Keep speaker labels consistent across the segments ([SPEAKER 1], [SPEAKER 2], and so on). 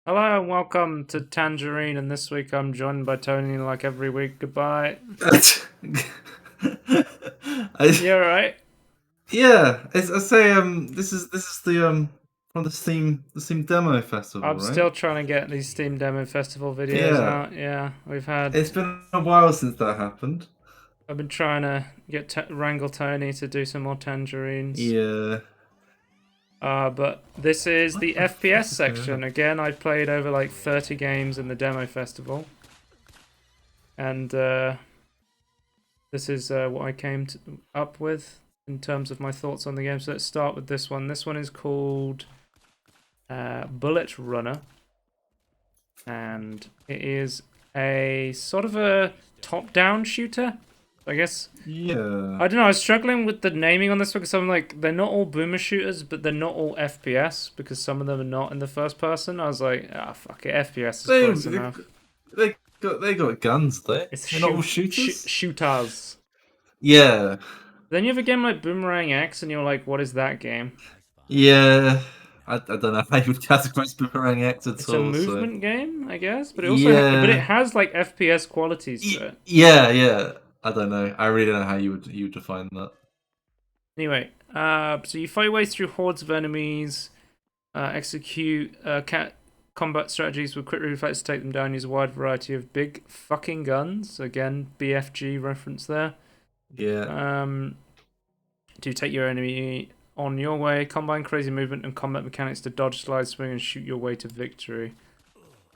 [SPEAKER 1] Hello and welcome to Tangerine, and this week I'm joined by Tony like every week. Goodbye. You alright?
[SPEAKER 2] Yeah, I say this is the from the Steam demo festival,
[SPEAKER 1] I'm
[SPEAKER 2] right?
[SPEAKER 1] still trying to get these Steam Demo Festival videos
[SPEAKER 2] Yeah,
[SPEAKER 1] out. Yeah, we've had.
[SPEAKER 2] it's been a while since that happened.
[SPEAKER 1] I've been trying to get wrangle Tony to do some more Tangerines.
[SPEAKER 2] Yeah.
[SPEAKER 1] But this is
[SPEAKER 2] What
[SPEAKER 1] the
[SPEAKER 2] the fuck
[SPEAKER 1] FPS
[SPEAKER 2] is going
[SPEAKER 1] section.
[SPEAKER 2] on?
[SPEAKER 1] Again, I've played over like 30 games in the Demo Festival. And this is what I came up with in terms of my thoughts on the game. So let's start with this one. This one is called Bullet Runner, and it is a sort of a top-down shooter, I guess.
[SPEAKER 2] Yeah.
[SPEAKER 1] I don't know, I was struggling with the naming on this one because I'm like, they're not all boomer shooters, but they're not all FPS because some of them are not in the first person. I was like, fuck it, FPS is
[SPEAKER 2] They
[SPEAKER 1] close enough.
[SPEAKER 2] they got guns though.
[SPEAKER 1] It's
[SPEAKER 2] They're not all shooters.
[SPEAKER 1] shooters.
[SPEAKER 2] Yeah.
[SPEAKER 1] Then you have a game like Boomerang X, and you're like, what is that game?
[SPEAKER 2] Yeah. I don't know how you would categorize Boomerang X at
[SPEAKER 1] It's a
[SPEAKER 2] all. So
[SPEAKER 1] movement game, I guess, but it also but it
[SPEAKER 2] yeah.
[SPEAKER 1] has like FPS qualities to it.
[SPEAKER 2] Yeah. I don't know. I really don't know how you would define that.
[SPEAKER 1] Anyway, so you fight your way through hordes of enemies, execute combat strategies with quick reflex to take them down, use a wide variety of big fucking guns. Again, BFG reference there.
[SPEAKER 2] Yeah.
[SPEAKER 1] To take your enemy on your way, combine crazy movement and combat mechanics to dodge, slide, swing, and shoot your way to victory.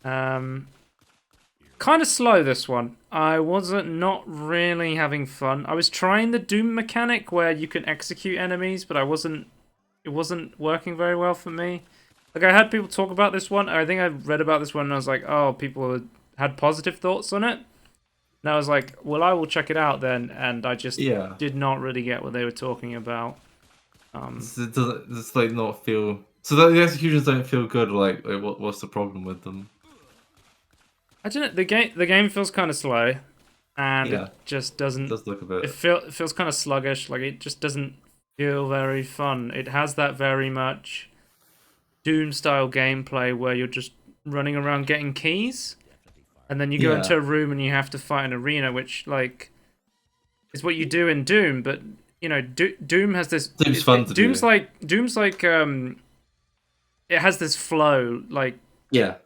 [SPEAKER 1] Kind of slow, this one. I wasn't not really having fun. I was trying the Doom mechanic where you can execute enemies, but it wasn't working very well for me. Like, I had people talk about this one. I think I read about this one and I was like, oh, people had positive thoughts on it. And I was like, well, I will check it out then. And I just
[SPEAKER 2] Yeah.
[SPEAKER 1] did not really get what they were talking about.
[SPEAKER 2] So it doesn't just like not feel. So the executions don't feel good. Like what's the problem with them?
[SPEAKER 1] I don't know. The game feels kind of slow, and
[SPEAKER 2] Yeah,
[SPEAKER 1] it just
[SPEAKER 2] it
[SPEAKER 1] doesn't.
[SPEAKER 2] does look a bit.
[SPEAKER 1] It feels kind of sluggish. Like, it just doesn't feel very fun. It has that very much Doom style gameplay where you're just running around getting keys, and then you go into
[SPEAKER 2] Yeah,
[SPEAKER 1] a room and you have to fight an arena, which like is what you do in Doom. But you know, Doom has this.
[SPEAKER 2] seems fun to do.
[SPEAKER 1] Doom's like it has this flow
[SPEAKER 2] Yeah,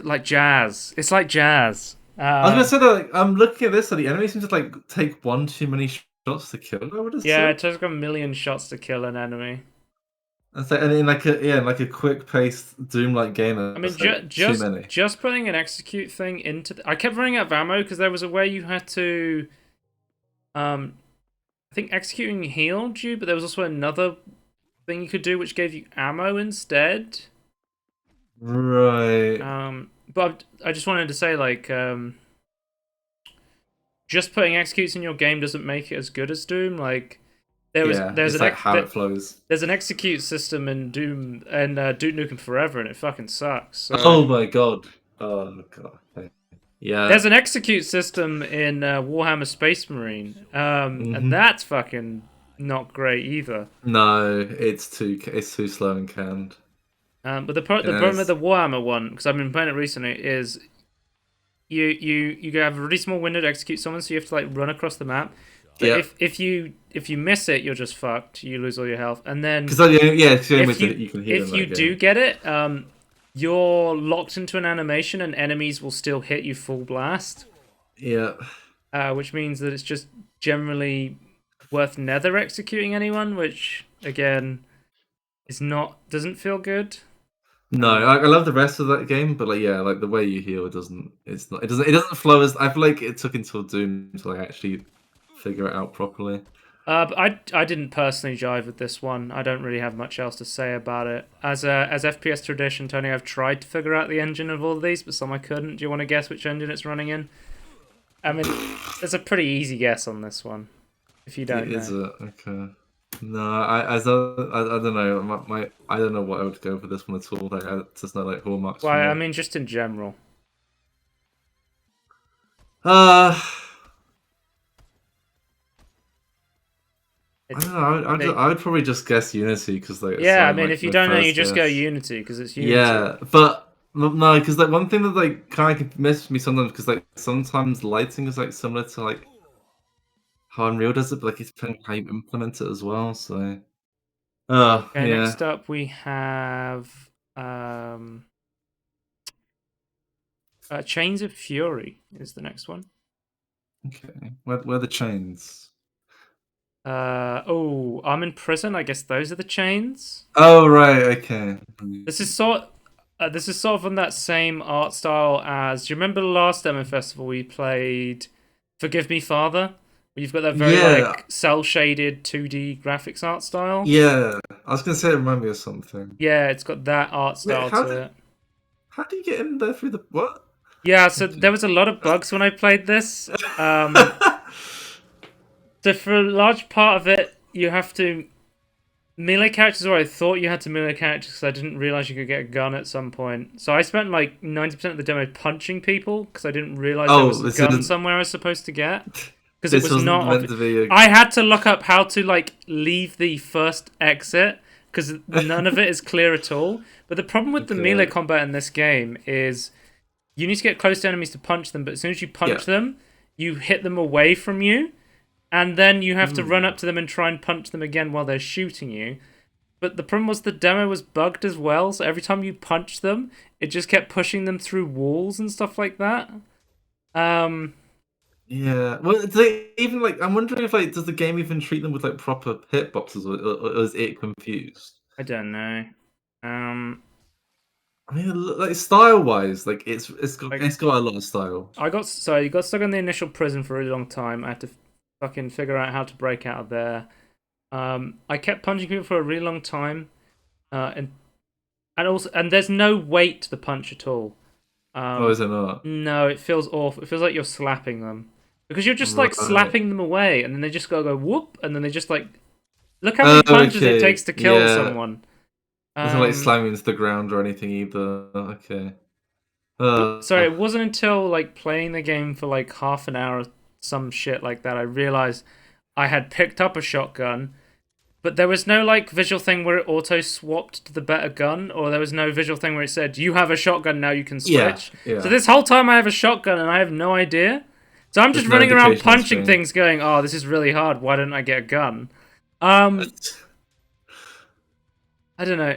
[SPEAKER 1] like jazz. It's like jazz.
[SPEAKER 2] I was gonna say that. Like, I'm looking at this, and the enemy seems to like take one too many shots to kill. I would have
[SPEAKER 1] Yeah,
[SPEAKER 2] said.
[SPEAKER 1] it took a million shots to kill an enemy.
[SPEAKER 2] And in like a quick paced Doom like game,
[SPEAKER 1] I mean,
[SPEAKER 2] that's like too many.
[SPEAKER 1] just putting an execute thing into. I kept running out of ammo because there was a way you had to. I think executing healed you, but there was also another thing you could do which gave you ammo instead.
[SPEAKER 2] Right.
[SPEAKER 1] But I just wanted to say, like, just putting executes in your game doesn't make it as good as Doom. Like,
[SPEAKER 2] Yeah,
[SPEAKER 1] there's
[SPEAKER 2] it's
[SPEAKER 1] an
[SPEAKER 2] like how it flows.
[SPEAKER 1] there's an execute system in Doom and Duke Nukem Forever, and it fucking sucks. So.
[SPEAKER 2] Oh my god. Oh god. Yeah.
[SPEAKER 1] There's an execute system in Warhammer Space Marine, and that's fucking not great either.
[SPEAKER 2] No, it's too slow and canned.
[SPEAKER 1] But the problem with the Warhammer one, because I've been playing it recently, is you have a really small window to execute someone, so you have to like run across the map. But
[SPEAKER 2] Yeah.
[SPEAKER 1] if you miss it, you're just fucked. You lose all your health, and then
[SPEAKER 2] Because it's the only way
[SPEAKER 1] if you
[SPEAKER 2] you can heal
[SPEAKER 1] if
[SPEAKER 2] in
[SPEAKER 1] you
[SPEAKER 2] that
[SPEAKER 1] do
[SPEAKER 2] game.
[SPEAKER 1] get it, you're locked into an animation, and enemies will still hit you full blast.
[SPEAKER 2] Yeah.
[SPEAKER 1] Which means that it's just generally worth never executing anyone, which again doesn't feel good.
[SPEAKER 2] No, I love the rest of that game, but like yeah, like the way you heal, it doesn't flow as I feel like it took until Doom to like actually figure it out properly.
[SPEAKER 1] But I didn't personally jive with this one. I don't really have much else to say about it. As FPS tradition, Tony, I've tried to figure out the engine of all of these, but some I couldn't. Do you want to guess which engine it's running in? I mean, there's a pretty easy guess on this one, if you don't know.
[SPEAKER 2] Is it okay? No, I don't know. I don't know what I would go for this one at all. Like, just not like hallmarks.
[SPEAKER 1] Well,
[SPEAKER 2] For
[SPEAKER 1] I
[SPEAKER 2] me.
[SPEAKER 1] mean, just in general.
[SPEAKER 2] I don't know. I would probably just guess Unity because like
[SPEAKER 1] Yeah, I
[SPEAKER 2] so,
[SPEAKER 1] mean,
[SPEAKER 2] like,
[SPEAKER 1] if you
[SPEAKER 2] my
[SPEAKER 1] don't know, you
[SPEAKER 2] first
[SPEAKER 1] just go
[SPEAKER 2] guess.
[SPEAKER 1] Unity because it's Unity.
[SPEAKER 2] Yeah, but No, because like one thing that like kind of messes me sometimes, because like sometimes lighting is like similar to like how Unreal does it, but like it's depending on how you implement it as well. So,
[SPEAKER 1] Okay,
[SPEAKER 2] yeah.
[SPEAKER 1] next up we have Chains of Fury is the next one.
[SPEAKER 2] Okay, where are the chains?
[SPEAKER 1] Oh, I'm in prison. I guess those are the chains.
[SPEAKER 2] Oh right, okay.
[SPEAKER 1] This is sort. This is sort of on that same art style as. Do you remember the last demo festival we played? Forgive Me, Father. Where you've got that very
[SPEAKER 2] Yeah,
[SPEAKER 1] like cell shaded 2D graphics art style.
[SPEAKER 2] yeah. I was gonna say it reminded me of something.
[SPEAKER 1] Yeah, it's got that art
[SPEAKER 2] Wait,
[SPEAKER 1] style to it.
[SPEAKER 2] how do you get in there through the what?
[SPEAKER 1] Yeah, so there was a lot of bugs when I played this. So for a large part of it, you have to melee characters, or I thought you had to melee characters because I didn't realize you could get a gun at some point. So I spent like 90% of the demo punching people because I didn't realize there was
[SPEAKER 2] Oh,
[SPEAKER 1] a gun somewhere I was supposed to get. Because it
[SPEAKER 2] this
[SPEAKER 1] was
[SPEAKER 2] wasn't
[SPEAKER 1] not
[SPEAKER 2] meant
[SPEAKER 1] obvious.
[SPEAKER 2] to be a.
[SPEAKER 1] I had to look up how to like leave the first exit because none of it is clear at all. But the problem with the melee
[SPEAKER 2] Okay.
[SPEAKER 1] combat in this game is you need to get close to enemies to punch them, but as soon as you punch them, you hit them away from you, and then you have to run up to them and try and punch them again while they're shooting you. But the problem was the demo was bugged as well, so every time you punched them, it just kept pushing them through walls and stuff like that.
[SPEAKER 2] Yeah. Well, do they even like? I'm wondering if like, does the game even treat them with like proper hitboxes, or is it confused?
[SPEAKER 1] I don't know.
[SPEAKER 2] I mean, like style-wise, like
[SPEAKER 1] Like
[SPEAKER 2] it's got a lot of style.
[SPEAKER 1] I got stuck in the initial prison for a really long time. I had to fucking figure out how to break out of there. I kept punching people for a really long time, and there's no weight to the punch at all.
[SPEAKER 2] Oh, is it not?
[SPEAKER 1] No, it feels awful. It feels like you're slapping them because you're just like
[SPEAKER 2] Right.
[SPEAKER 1] slapping them away, and then they just go whoop, and then they just like look how many
[SPEAKER 2] Oh,
[SPEAKER 1] punches it
[SPEAKER 2] okay.
[SPEAKER 1] takes to kill
[SPEAKER 2] Yeah.
[SPEAKER 1] someone.
[SPEAKER 2] Doesn't like slamming into the ground or anything either. Okay.
[SPEAKER 1] Sorry, it wasn't until like playing the game for like half an hour, or some shit like that, I realized I had picked up a shotgun, but there was no like visual thing where it auto swapped to the better gun, or there was no visual thing where it said you have a shotgun now, you can
[SPEAKER 2] Yeah.
[SPEAKER 1] switch.
[SPEAKER 2] Yeah.
[SPEAKER 1] So this whole time I have a shotgun and I have no idea. So I'm just
[SPEAKER 2] There's no
[SPEAKER 1] running around
[SPEAKER 2] indication on
[SPEAKER 1] punching
[SPEAKER 2] screen.
[SPEAKER 1] things, going, "Oh, this is really hard. Why don't I get a gun?" I don't know.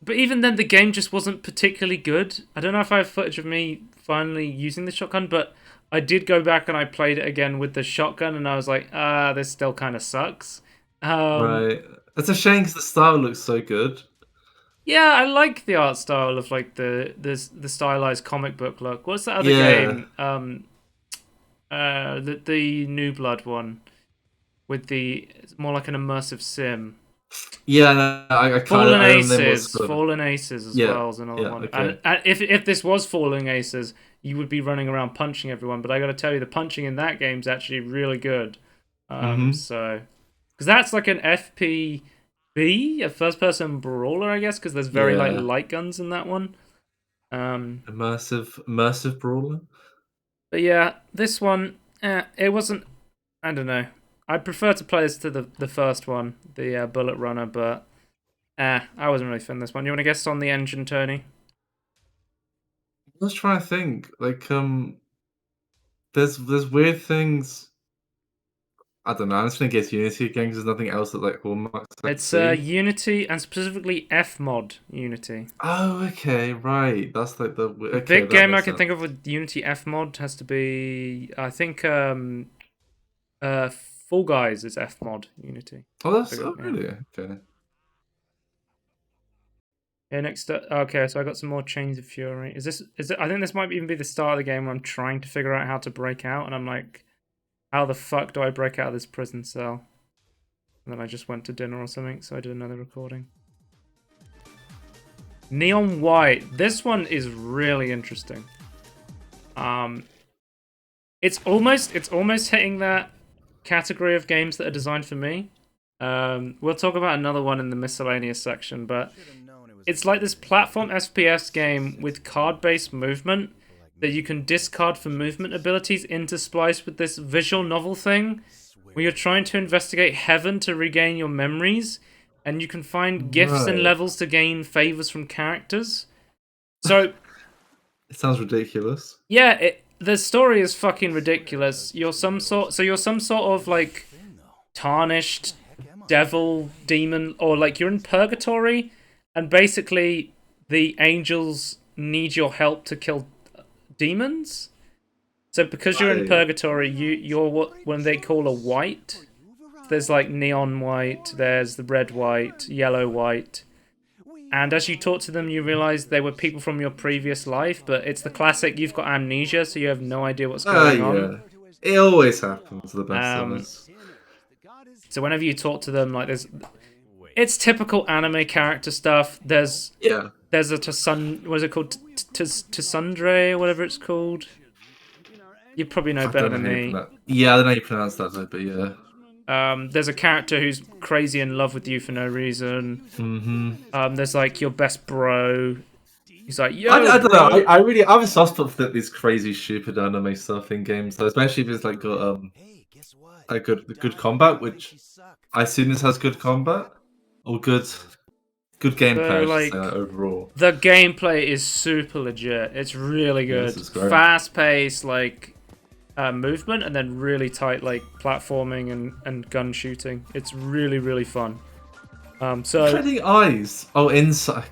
[SPEAKER 1] But even then, the game just wasn't particularly good. I don't know if I have footage of me finally using the shotgun, but I did go back and I played it again with the shotgun, and I was like, this still kind of sucks.
[SPEAKER 2] Right. It's a shame because the style looks so good.
[SPEAKER 1] Yeah, I like the art style of like the stylized comic book look. What's that other
[SPEAKER 2] Yeah.
[SPEAKER 1] game? The New Blood one with the it's more like an immersive sim.
[SPEAKER 2] Yeah, no, I kind of
[SPEAKER 1] Fallen
[SPEAKER 2] I remember what's
[SPEAKER 1] Aces,
[SPEAKER 2] called.
[SPEAKER 1] Fallen Aces as
[SPEAKER 2] Yeah.
[SPEAKER 1] well is another
[SPEAKER 2] Yeah.
[SPEAKER 1] one.
[SPEAKER 2] Okay.
[SPEAKER 1] And if this was Fallen Aces, you would be running around punching everyone. But I got to tell you, the punching in that game is actually really good.
[SPEAKER 2] Mm-hmm.
[SPEAKER 1] So because that's like an FPB, a first-person brawler, I guess, because there's very like
[SPEAKER 2] Yeah.
[SPEAKER 1] light guns in that one.
[SPEAKER 2] Immersive brawler.
[SPEAKER 1] But yeah, this one, it wasn't. I don't know. I'd prefer to play this to the first one, the Bullet Runner, but I wasn't really feeling this one. You want to guess on the engine, Tony?
[SPEAKER 2] I was trying to think. Like, there's weird things. I don't know. I'm just gonna guess Unity again because there's nothing else that like hallmarks I
[SPEAKER 1] It's
[SPEAKER 2] see.
[SPEAKER 1] Unity and specifically Fmod Unity.
[SPEAKER 2] Oh, okay, right. That's like the
[SPEAKER 1] The
[SPEAKER 2] okay.
[SPEAKER 1] big
[SPEAKER 2] That
[SPEAKER 1] game I
[SPEAKER 2] makes
[SPEAKER 1] can
[SPEAKER 2] sense.
[SPEAKER 1] think of with Unity Fmod has to be, I think, Fall Guys is Fmod Unity.
[SPEAKER 2] Oh, that's
[SPEAKER 1] Yeah.
[SPEAKER 2] really okay.
[SPEAKER 1] Yeah, next up, okay, so I got some more Chains of Fury. Is it? I think this might even be the start of the game where I'm trying to figure out how to break out, and I'm like, how the fuck do I break out of this prison cell? And then I just went to dinner or something, so I did another recording. Neon White. This one is really interesting. It's almost hitting that category of games that are designed for me. We'll talk about another one in the miscellaneous section, but it's like this platform FPS game with card-based movement that you can discard for movement abilities interspliced with this visual novel thing where you're trying to investigate heaven to regain your memories, and you can find gifts and
[SPEAKER 2] Right.
[SPEAKER 1] levels to gain favors from characters. So
[SPEAKER 2] It sounds ridiculous.
[SPEAKER 1] Yeah, the story is fucking ridiculous. You're some sort of like tarnished devil demon, or like you're in purgatory, and basically the angels need your help to kill demons. So because you're in purgatory, you're what when they call a white. There's like neon white, there's the red white, yellow white. And as you talk to them, you realize they were people from your previous life, but it's the classic, you've got amnesia, so you have no idea what's going on.
[SPEAKER 2] It always happens to the best of us.
[SPEAKER 1] So whenever you talk to them, like it's typical anime character stuff. There's a what is it called? Tsundere, or whatever it's called. You probably know better than me.
[SPEAKER 2] Yeah, I don't know how you pronounce that though, but yeah.
[SPEAKER 1] There's a character who's crazy in love with you for no reason.
[SPEAKER 2] Mm-hmm.
[SPEAKER 1] There's like your best bro. He's like, yo,
[SPEAKER 2] I don't know. I have a soft spot for these crazy, stupid anime stuff in games, though, especially if it's like got a good combat, which I assume this has good combat or good gameplay.
[SPEAKER 1] Like,
[SPEAKER 2] overall,
[SPEAKER 1] the gameplay is super legit. It's really good. Fast-paced, like movement, and then really tight, like platforming and gun shooting. It's really, really fun.
[SPEAKER 2] Shredding eyes. Oh, inside.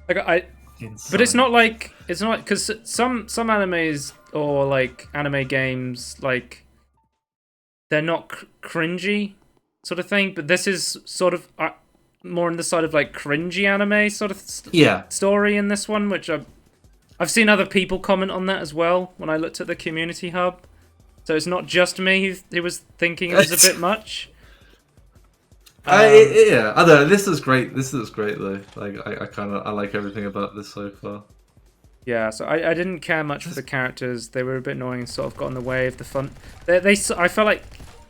[SPEAKER 1] But it's not like because some animes or like anime games, like they're not cringy sort of thing, but this is sort of more on the side of like cringy anime sort of story in this one, which I've seen other people comment on that as well when I looked at the community hub. So it's not just me who was thinking it was a bit much.
[SPEAKER 2] I don't know. This is great. This is great though. Like I like everything about this so far.
[SPEAKER 1] Yeah, so I didn't care much for the characters. They were a bit annoying and sort of got in the way of the fun. I felt like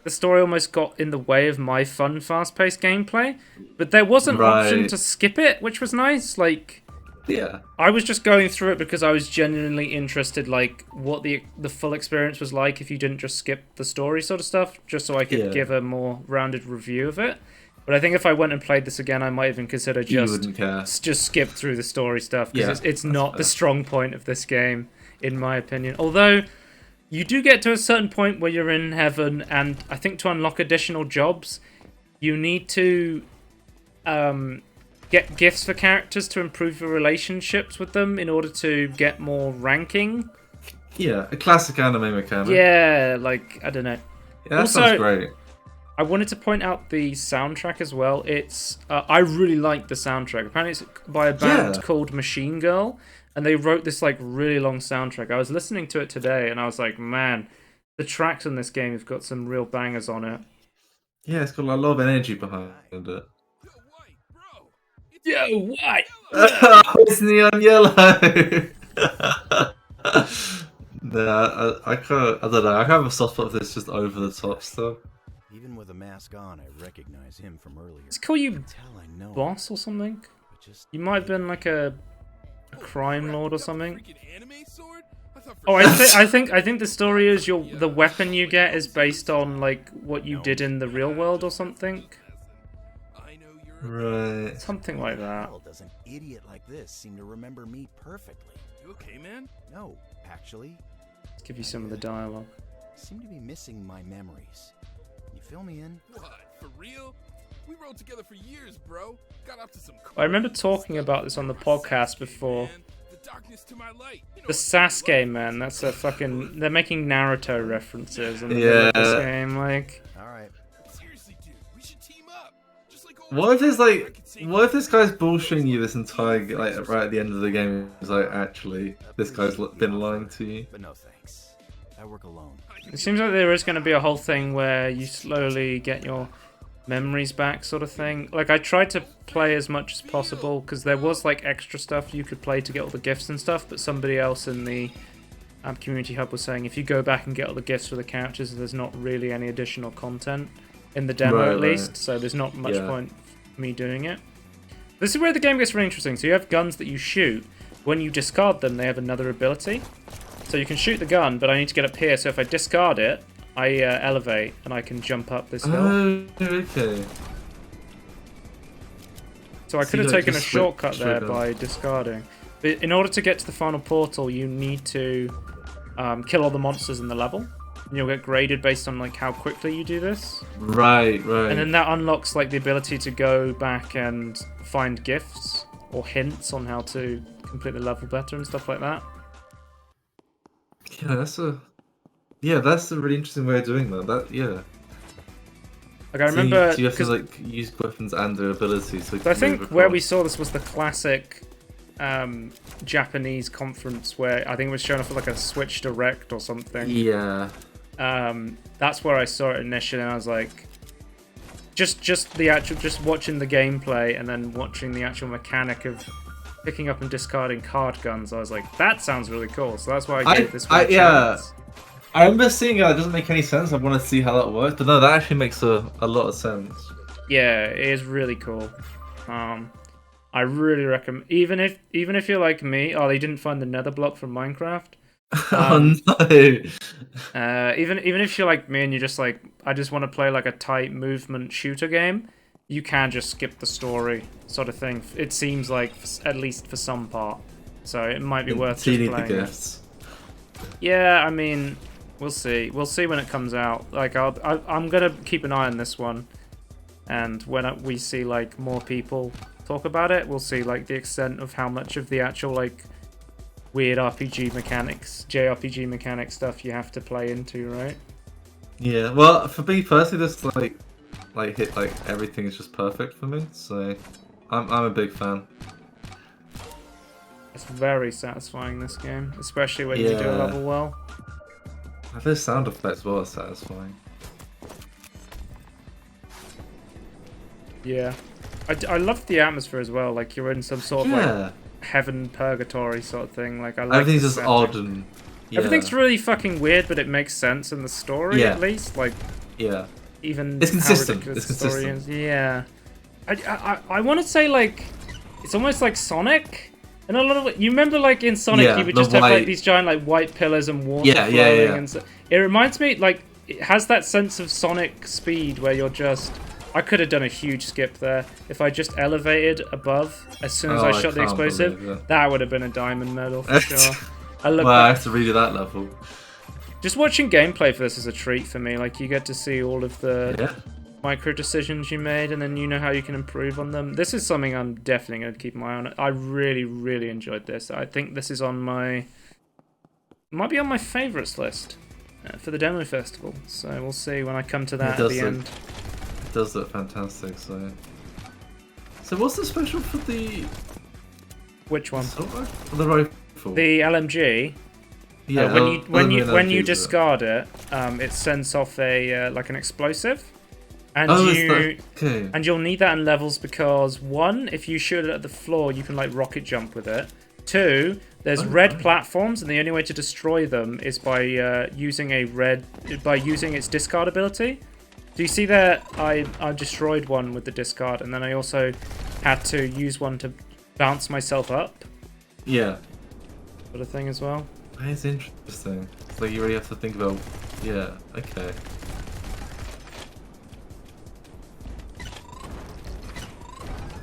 [SPEAKER 1] the story almost got in the way of my fun, fast-paced gameplay. But there was an option to skip it, which was nice. Like,
[SPEAKER 2] yeah, I
[SPEAKER 1] was just going through it because I was genuinely interested, like what the full experience was like if you didn't just skip the story sort of stuff, just so I could give a more rounded review of it. But I think if I went and played this again, I might even consider just skip through the story stuff, because it's not the strong point of this game, in my opinion. Although, you do get to a certain point where you're in heaven, and I think to unlock additional jobs, you need to get gifts for characters to improve your relationships with them in order to get more ranking.
[SPEAKER 2] Yeah, a classic anime mechanic.
[SPEAKER 1] Yeah, like, I don't know.
[SPEAKER 2] Yeah, that sounds great.
[SPEAKER 1] I wanted to point out the soundtrack as well. It's I really like the soundtrack. Apparently it's by a band called Machine Girl, and they wrote this like really long soundtrack. I was listening to it today, and I was like, man, the tracks in this game have got some real bangers on it.
[SPEAKER 2] Yeah, it's got a lot of energy behind it.
[SPEAKER 1] Yo, white!
[SPEAKER 2] It's neon yellow! Nah, I don't know. I have a soft spot for this just over the top stuff.
[SPEAKER 3] Even with a mask on, I recognize him from earlier.
[SPEAKER 1] Let's call you boss or something. You might have been like a crime lord or something. Oh, I think the story is the weapon you get is based on like what you did in the real world or something.
[SPEAKER 2] Right.
[SPEAKER 1] Something like that.
[SPEAKER 3] Does an idiot like this seem to remember me perfectly?
[SPEAKER 4] You okay, man?
[SPEAKER 3] No, actually.
[SPEAKER 1] Let's give you some of the dialogue.
[SPEAKER 3] Seem to be missing my memories. You fill me in?
[SPEAKER 4] What? For real? We rode together for years, bro. Got up to some.
[SPEAKER 1] I remember talking about this on the podcast before.
[SPEAKER 4] The darkness to my light.
[SPEAKER 1] The Sasuke, man, that's a fucking. They're making Naruto references in the middle of this game, like.
[SPEAKER 3] All right.
[SPEAKER 4] Seriously, dude, we should team up. Just like
[SPEAKER 2] what if this guy's bullshitting you this entire like right at the end of the game? It's like actually this guy's been lying to you.
[SPEAKER 3] But no thanks. I work alone.
[SPEAKER 1] It seems like there is going to be a whole thing where you slowly get your memories back, sort of thing. Like, I tried to play as much as possible, because there was, like, extra stuff you could play to get all the gifts and stuff, but somebody else in the community hub was saying if you go back and get all the gifts for the characters, there's not really any additional content in the demo, at least, so there's not much point for me doing it. This is where the game gets really interesting. So you have guns that you shoot. When you discard them, they have another ability. So you can shoot the gun, but I need to get up here, so if I discard it, I elevate, and I can jump up this hill.
[SPEAKER 2] Oh, okay.
[SPEAKER 1] So I could have taken a shortcut there by discarding. But in order to get to the final portal, you need to kill all the monsters in the level. And you'll get graded based on like how quickly you do this.
[SPEAKER 2] Right.
[SPEAKER 1] And then that unlocks like the ability to go back and find gifts or hints on how to complete the level better and stuff like that.
[SPEAKER 2] Yeah, that's a really interesting way of doing that.
[SPEAKER 1] Like I remember,
[SPEAKER 2] so you have to like use weapons and their abilities. So
[SPEAKER 1] I think where we saw this was the classic Japanese conference where I think it was shown off like a Switch Direct or something.
[SPEAKER 2] Yeah.
[SPEAKER 1] That's where I saw it initially, and I was like, just watching the gameplay and then watching the actual mechanic of picking up and discarding card guns. I was like, that sounds really cool. So that's why I gave this one a chance.
[SPEAKER 2] I remember seeing it. It doesn't make any sense. I want to see how that works, but no, that actually makes a lot of sense.
[SPEAKER 1] Yeah, it is really cool. I really recommend. Even if you're like me, you didn't find the Nether block from Minecraft.
[SPEAKER 2] Oh no!
[SPEAKER 1] Even if you're like me and you're just like, I just want to play like a tight movement shooter game, you can just skip the story sort of thing. It seems like, at least for some part. So it might be worth just playing.
[SPEAKER 2] The gifts.
[SPEAKER 1] Yeah, I mean, we'll see. We'll see when it comes out. Like, I'm gonna keep an eye on this one, and when we see like more people talk about it, we'll see like the extent of how much of the actual like weird RPG mechanics, JRPG mechanic stuff you have to play into, right?
[SPEAKER 2] Yeah. Well, for me personally, this hit everything is just perfect for me. So I'm a big fan.
[SPEAKER 1] It's very satisfying, this game, especially when you do a level well.
[SPEAKER 2] Those sound effects as well are satisfying.
[SPEAKER 1] Yeah. I love the atmosphere as well, like you're in some sort of like heaven purgatory sort of thing. Like I like
[SPEAKER 2] everything's just odd and
[SPEAKER 1] everything's really fucking weird, but it makes sense in the story at least. Like even
[SPEAKER 2] it's consistent.
[SPEAKER 1] How ridiculous the story is. Yeah. I want to say like it's almost like Sonic. And a lot of you remember, like in Sonic, you would just have like these giant like white pillars and water flowing, and so it reminds me like it has that sense of Sonic speed where you're just. I could have done a huge skip there if I just elevated above as soon as I shot the explosive. That would have been a diamond medal for sure.
[SPEAKER 2] I have to redo that level.
[SPEAKER 1] Just watching gameplay for this is a treat for me. Like you get to see all of the micro decisions you made, and then you know how you can improve on them. This is something I'm definitely going to keep my eye on. I really, really enjoyed this. I think this is on my... might be on my favourites list for the demo festival. So we'll see when I come to that at the end.
[SPEAKER 2] It does look fantastic, so what's the special for the...
[SPEAKER 1] Which one?
[SPEAKER 2] For the rifle?
[SPEAKER 1] The LMG.
[SPEAKER 2] Yeah,
[SPEAKER 1] when you discard it, it sends off a like an explosive. And and you'll need that in levels because 1, if you shoot it at the floor, you can like rocket jump with it. 2, there's red platforms, and the only way to destroy them is by using its discard ability. Do you see that I destroyed one with the discard, and then I also had to use one to bounce myself up?
[SPEAKER 2] Yeah.
[SPEAKER 1] Sort of thing as well.
[SPEAKER 2] That is interesting. It's like you really have to think about... Yeah, okay.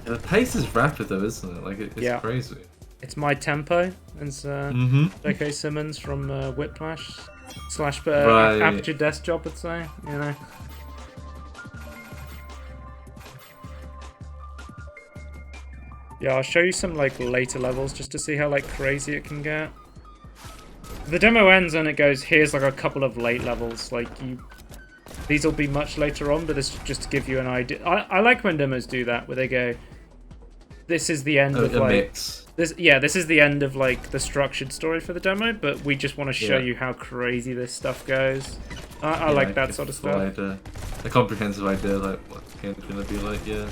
[SPEAKER 2] Yeah, the pace is rapid though, isn't it? Like, it's crazy.
[SPEAKER 1] It's my tempo. It's J.K. Simmons from Whiplash / Aperture Desk Job, would say, you know. Yeah, I'll show you some like later levels just to see how like crazy it can get. The demo ends and it goes, here's like a couple of late levels. Like these will be much later on, but this just to give you an idea. I like when demos do that, where they go, this is the end of like
[SPEAKER 2] mix.
[SPEAKER 1] This is the end of like the structured story for the demo, but we just want to show you how crazy this stuff goes. I like that sort of stuff.
[SPEAKER 2] A comprehensive idea, like what the game's gonna be like, yeah.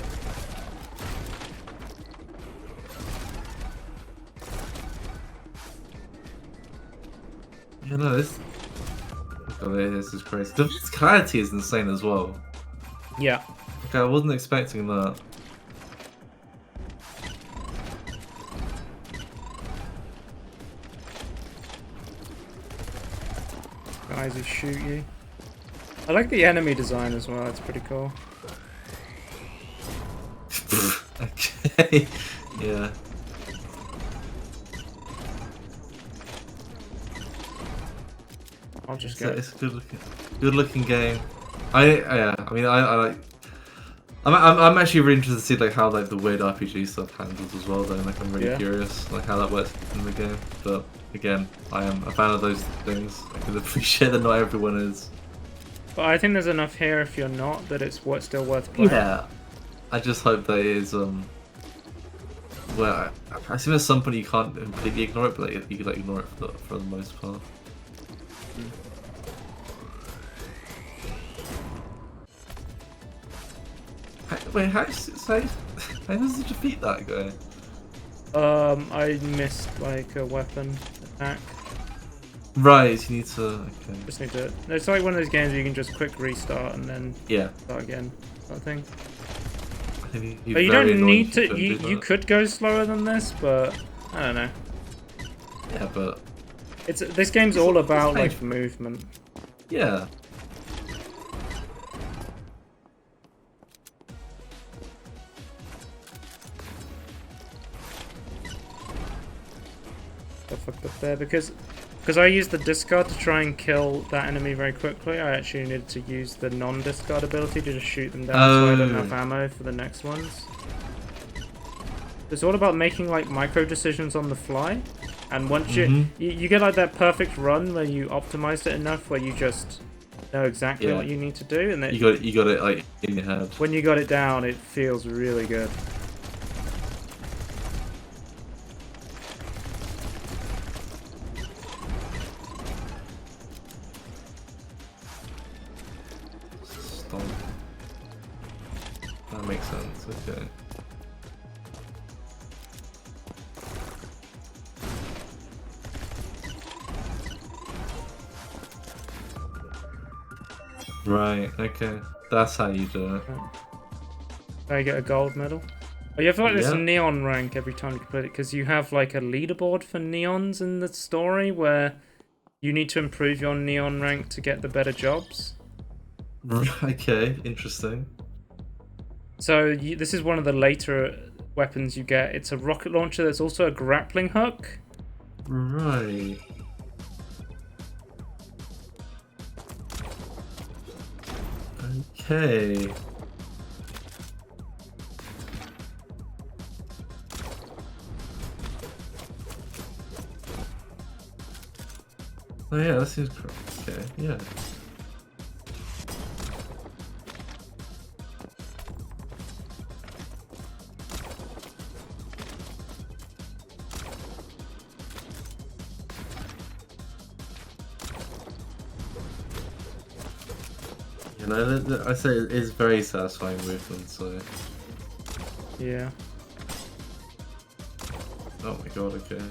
[SPEAKER 2] Yeah, no, this is crazy. The clarity is insane as well.
[SPEAKER 1] Yeah.
[SPEAKER 2] Okay, I wasn't expecting that.
[SPEAKER 1] Guys who shoot you. I like the enemy design as well, it's pretty cool.
[SPEAKER 2] Okay. Yeah.
[SPEAKER 1] I'll just
[SPEAKER 2] It's a good looking game. I mean, I like. I'm actually really interested to see like how like the weird RPG stuff handles as well. Though, like I'm really curious like how that works in the game. But again, I am a fan of those things. I can appreciate that not everyone is.
[SPEAKER 1] But I think there's enough here if you're not that it's still worth playing.
[SPEAKER 2] Yeah, I just hope that it is well, I assume at some point you can't completely ignore it, but like, you can like ignore it for the most part. Wait, how does it defeat that guy?
[SPEAKER 1] I missed like a weapon attack.
[SPEAKER 2] Right, you need to. Okay.
[SPEAKER 1] Just need to. It's like one of those games where you can just quick restart and then start again, sort of thing. But you don't need to. You could go slower than this, but I don't know.
[SPEAKER 2] Yeah, but
[SPEAKER 1] this game's all about like movement.
[SPEAKER 2] Yeah.
[SPEAKER 1] I fucked up there because I used the discard to try and kill that enemy very quickly. I actually needed to use the non-discard ability to just shoot them down so I don't have ammo for the next ones. It's all about making like micro decisions on the fly, and once you get like that perfect run where you optimized it enough where you just know exactly what you need to do, and then
[SPEAKER 2] you got it like in your head.
[SPEAKER 1] When you got it down, it feels really good.
[SPEAKER 2] That makes sense, okay. Right, okay. That's how you do it.
[SPEAKER 1] I get a gold medal. Oh, you have like this neon rank every time you complete it, because you have like a leaderboard for neons in the story where you need to improve your neon rank to get the better jobs.
[SPEAKER 2] Okay, interesting.
[SPEAKER 1] So this is one of the later weapons you get. It's a rocket launcher that's also a grappling hook.
[SPEAKER 2] Right. Okay. Oh yeah, that seems correct. Okay, yeah. You know, I say it is very satisfying movement, so...
[SPEAKER 1] Yeah.
[SPEAKER 2] Oh my god, okay.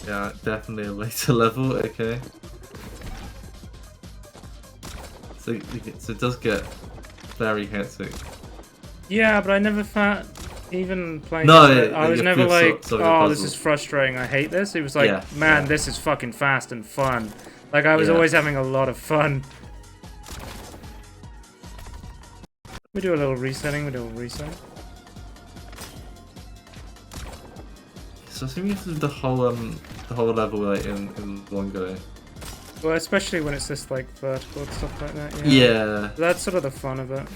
[SPEAKER 2] Yeah, definitely a later level, okay. So it does get very hectic.
[SPEAKER 1] Yeah, but I never found... Even playing I was never like, oh, this is frustrating, I hate this. It was like, man, this is fucking fast and fun. Like, I was always having a lot of fun. We do a little resetting,
[SPEAKER 2] So I think you have to do the whole level like in one go.
[SPEAKER 1] Well, especially when it's this like vertical and stuff like that.
[SPEAKER 2] Yeah.
[SPEAKER 1] That's sort of the fun of it.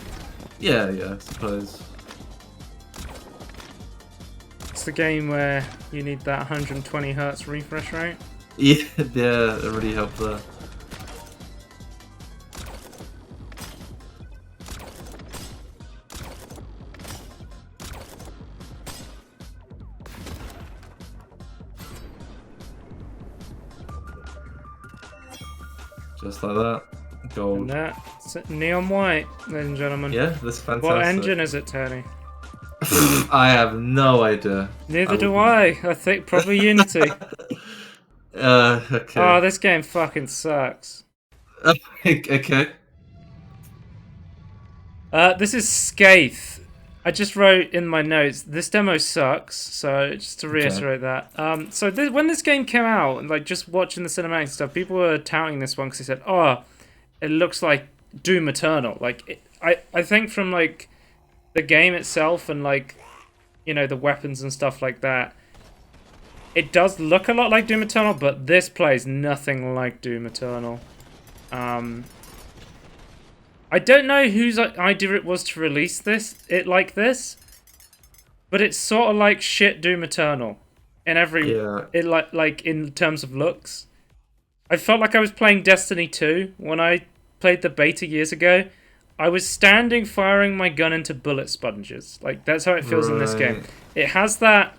[SPEAKER 2] Yeah, I suppose.
[SPEAKER 1] It's the game where you need that 120 Hz refresh rate.
[SPEAKER 2] Yeah, that really helped there. Just like that. Gold.
[SPEAKER 1] And that's neon white, ladies and gentlemen.
[SPEAKER 2] Yeah, that's fantastic.
[SPEAKER 1] What engine is it, Tony?
[SPEAKER 2] I have no idea.
[SPEAKER 1] Neither do I. I think probably Unity.
[SPEAKER 2] Okay.
[SPEAKER 1] Oh, this game fucking sucks.
[SPEAKER 2] Okay.
[SPEAKER 1] This is Scathe. I just wrote in my notes, this demo sucks, so just to reiterate that. So when this game came out, and like just watching the cinematic stuff, people were touting this one because they said, oh, it looks like Doom Eternal. Like, I think from like the game itself and like you know, the weapons and stuff like that. It does look a lot like Doom Eternal, but this plays nothing like Doom Eternal. I don't know whose idea it was to release it like this, but it's sort of like shit Doom Eternal in every like in terms of looks. I felt like I was playing Destiny 2 when I played the beta years ago. I was standing firing my gun into bullet sponges. Like, that's how it feels in this game. It has that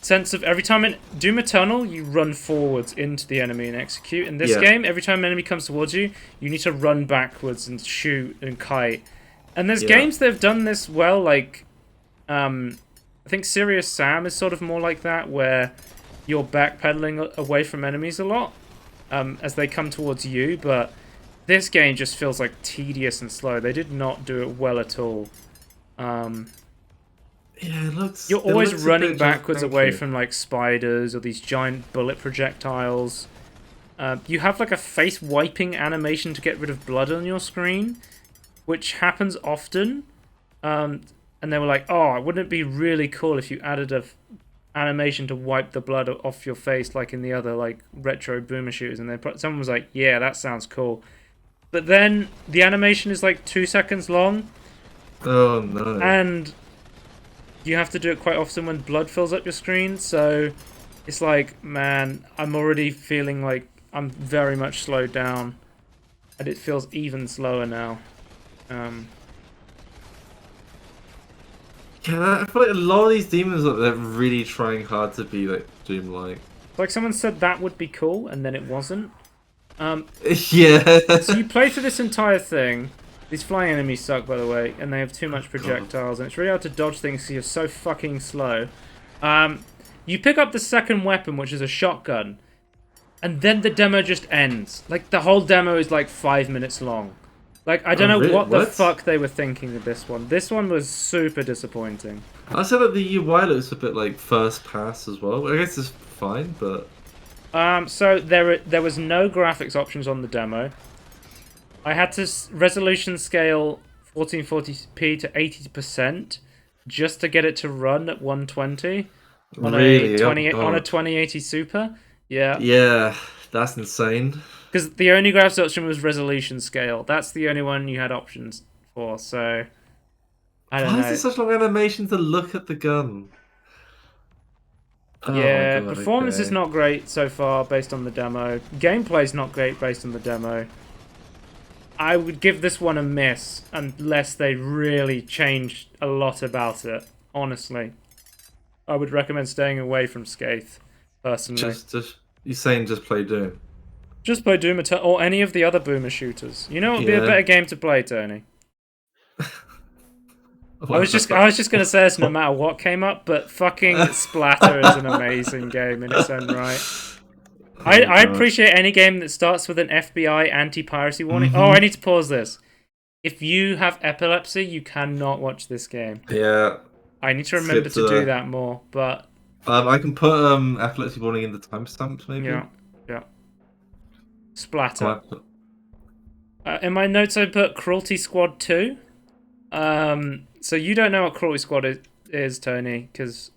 [SPEAKER 1] sense of every time in Doom Eternal, you run forwards into the enemy and execute. In this game, every time an enemy comes towards you, you need to run backwards and shoot and kite. And there's games that have done this well, like, I think Serious Sam is sort of more like that, where you're backpedaling away from enemies a lot as they come towards you, but this game just feels like tedious and slow. They did not do it well at all.
[SPEAKER 2] Yeah, it looks.
[SPEAKER 1] You're always running backwards away from like spiders or these giant bullet projectiles. You have like a face wiping animation to get rid of blood on your screen, which happens often. And they were like, "Oh, wouldn't it be really cool if you added a animation to wipe the blood off your face, like in the other like retro boomer shooters?" And someone was like, "Yeah, that sounds cool." But then the animation is like 2 seconds long.
[SPEAKER 2] Oh no!
[SPEAKER 1] And you have to do it quite often when blood fills up your screen, so it's like, man, I'm already feeling like I'm very much slowed down, and it feels even slower now.
[SPEAKER 2] Yeah, I feel like a lot of these demons, like, they're really trying hard to be like Doom-like.
[SPEAKER 1] Like someone said that would be cool, and then it wasn't.
[SPEAKER 2] Yeah.
[SPEAKER 1] So you play through this entire thing. These flying enemies suck, by the way, and they have too much projectiles, and it's really hard to dodge things because you're so fucking slow. You pick up the second weapon, which is a shotgun, and then the demo just ends. Like, the whole demo is like 5 minutes long. Like, I don't know what the fuck they were thinking with this one. This one was super disappointing.
[SPEAKER 2] I said that the UI looks a bit like first pass as well. I guess it's fine, but...
[SPEAKER 1] So there was no graphics options on the demo. I had to resolution scale 1440p to 80% just to get it to run at 120 on
[SPEAKER 2] really?
[SPEAKER 1] on a 2080 Super. Yeah.
[SPEAKER 2] Yeah, that's insane.
[SPEAKER 1] Because the only graphics option was resolution scale. That's the only one you had options for. So I don't know.
[SPEAKER 2] Why is there such long animation to look at the gun? Oh
[SPEAKER 1] Yeah,
[SPEAKER 2] my God,
[SPEAKER 1] performance is not great so far based on the demo. Gameplay's not great based on the demo. I would give this one a miss unless they really changed a lot about it. Honestly, I would recommend staying away from Scathe. Personally,
[SPEAKER 2] you're saying just play Doom?
[SPEAKER 1] Just play Doom Eternal or any of the other boomer shooters. You know, it would be a better game to play, Tony. I was just gonna say this no matter what came up, but fucking Splatter is an amazing game in its own right. I appreciate any game that starts with an FBI anti-piracy warning. Oh, I need to pause this. If you have epilepsy, you cannot watch this game.
[SPEAKER 2] Yeah.
[SPEAKER 1] I need to remember to do that more, but...
[SPEAKER 2] I can put epilepsy warning in the timestamps, maybe?
[SPEAKER 1] Yeah. Splatter. In my notes, I put Cruelty Squad 2. So you don't know what Cruelty Squad is, Tony, because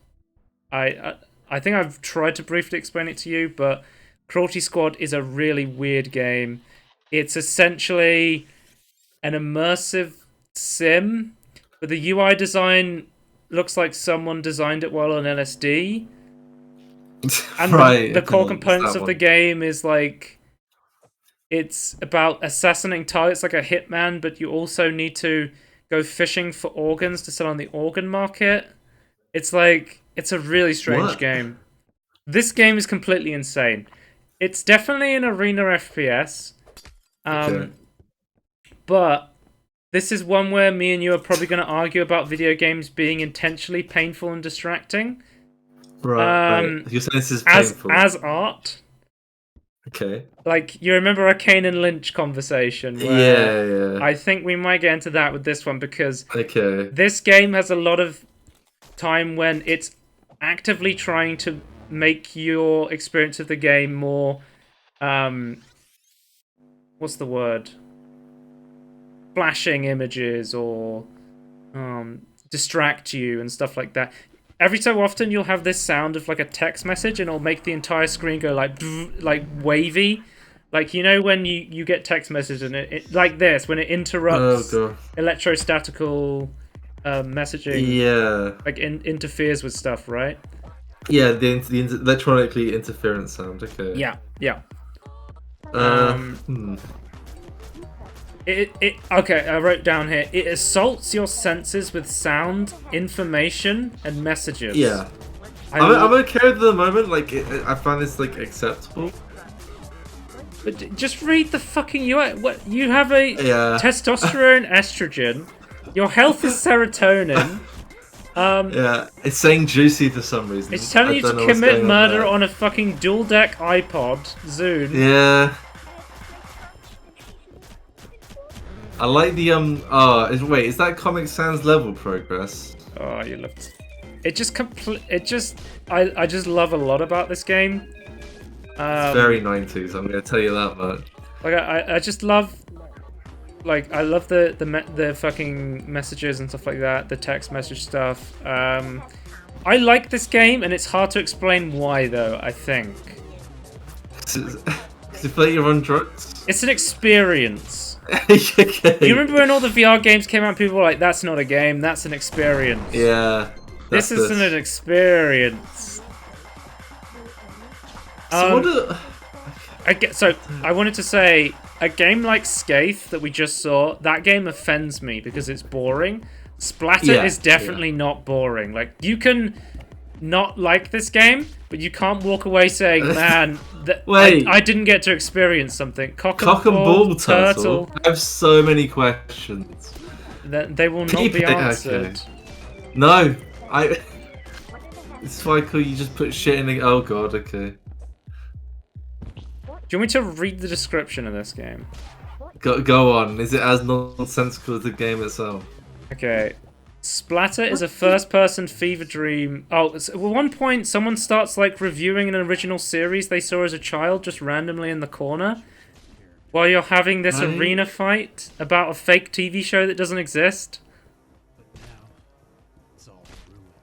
[SPEAKER 1] I think I've tried to briefly explain it to you, but Cruelty Squad is a really weird game. It's essentially an immersive sim, but the UI design looks like someone designed it while on LSD. And the core components of the game is like... It's about assassinating targets like a hitman, but you also need to go fishing for organs to sell on the organ market. It's like... It's a really strange game. This game is completely insane. It's definitely an arena FPS. But this is one where me and you are probably going to argue about video games being intentionally painful and distracting.
[SPEAKER 2] Right. You're saying this is painful.
[SPEAKER 1] As art.
[SPEAKER 2] Okay.
[SPEAKER 1] Like, you remember our Kane and Lynch conversation? Where
[SPEAKER 2] Yeah.
[SPEAKER 1] I think we might get into that with this one, because
[SPEAKER 2] okay,
[SPEAKER 1] this game has a lot of time when it's actively trying to make your experience of the game more... what's the word? Flashing images or distract you and stuff like that. Every so often you'll have this sound of like a text message and it'll make the entire screen go like wavy. Like, you know when you get text message and it like this, when it interrupts electrostatical messaging.
[SPEAKER 2] Yeah.
[SPEAKER 1] Like interferes with stuff, right?
[SPEAKER 2] Yeah, the electronically interference sound. Okay.
[SPEAKER 1] Yeah, yeah.
[SPEAKER 2] Hmm.
[SPEAKER 1] Okay, I wrote down here. It assaults your senses with sound, information, and messages.
[SPEAKER 2] Yeah. I'm okay at the moment. Like, I find this like acceptable.
[SPEAKER 1] But just read the fucking UI. What you have a testosterone, estrogen. Your health is serotonin.
[SPEAKER 2] Yeah, it's saying juicy for some reason.
[SPEAKER 1] It's telling you to commit murder on a fucking dual deck iPod Zune.
[SPEAKER 2] Yeah. I like the wait, is that Comic Sans level progress?
[SPEAKER 1] Oh, you looked. It just I just love a lot about this game.
[SPEAKER 2] It's very 90s. I'm gonna tell you that much.
[SPEAKER 1] Like I just love. Like, I love the fucking messages and stuff like that, the text message stuff. I like this game, and it's hard to explain why, though, I think.
[SPEAKER 2] Does it feel like you're on drugs?
[SPEAKER 1] It's an experience.
[SPEAKER 2] Okay.
[SPEAKER 1] You remember when all the VR games came out and people were like, that's not a game, that's an experience.
[SPEAKER 2] Yeah.
[SPEAKER 1] This isn't an experience.
[SPEAKER 2] So
[SPEAKER 1] I wanted to say, a game like Scathe that we just saw, that game offends me because it's boring. Splatter is definitely not boring. Like, you can not like this game, but you can't walk away saying, man, I didn't get to experience something. Cock and ball turtle.
[SPEAKER 2] I have so many questions.
[SPEAKER 1] They will not be answered.
[SPEAKER 2] Okay. No, it's why cool you just put shit in the... Oh god, okay.
[SPEAKER 1] Do you want me to read the description of this game?
[SPEAKER 2] Go on. Is it as nonsensical as the game itself?
[SPEAKER 1] Okay. Splatter is a first-person fever dream. Oh, at one point, someone starts like reviewing an original series they saw as a child just randomly in the corner, while you're having this arena fight about a fake TV show that doesn't exist.